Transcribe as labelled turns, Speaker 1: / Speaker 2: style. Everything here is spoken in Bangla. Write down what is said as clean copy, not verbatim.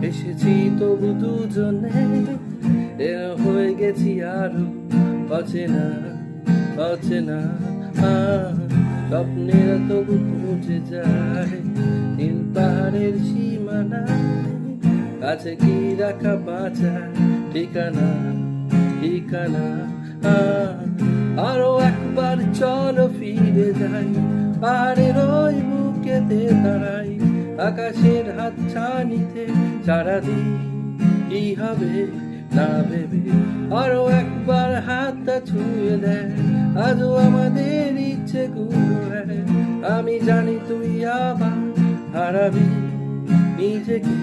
Speaker 1: এসেছি তবু দুজনে হয়ে গেছি আরো অচেনা অচেনা। স্বপ্নেরা তবু পৌঁছে যায় নীল পাহাড়ের সীমানায়, কাছে কি রাখা বাঁচা ঠিকানা ঠিকানা। আরো একবার চলো ফিরে যাই, পাহাড়ের ওই বুকেতে দাঁড়াই, আকাশের হাত ছানিতে সারাদিন কি হবে না ভেবে। আরো একবার হাতটা ছুঁয়ে দেয়, আজও আমাদের ইচ্ছে গুলো। আমি জানি তুই আবার হারাবি নিজেকে।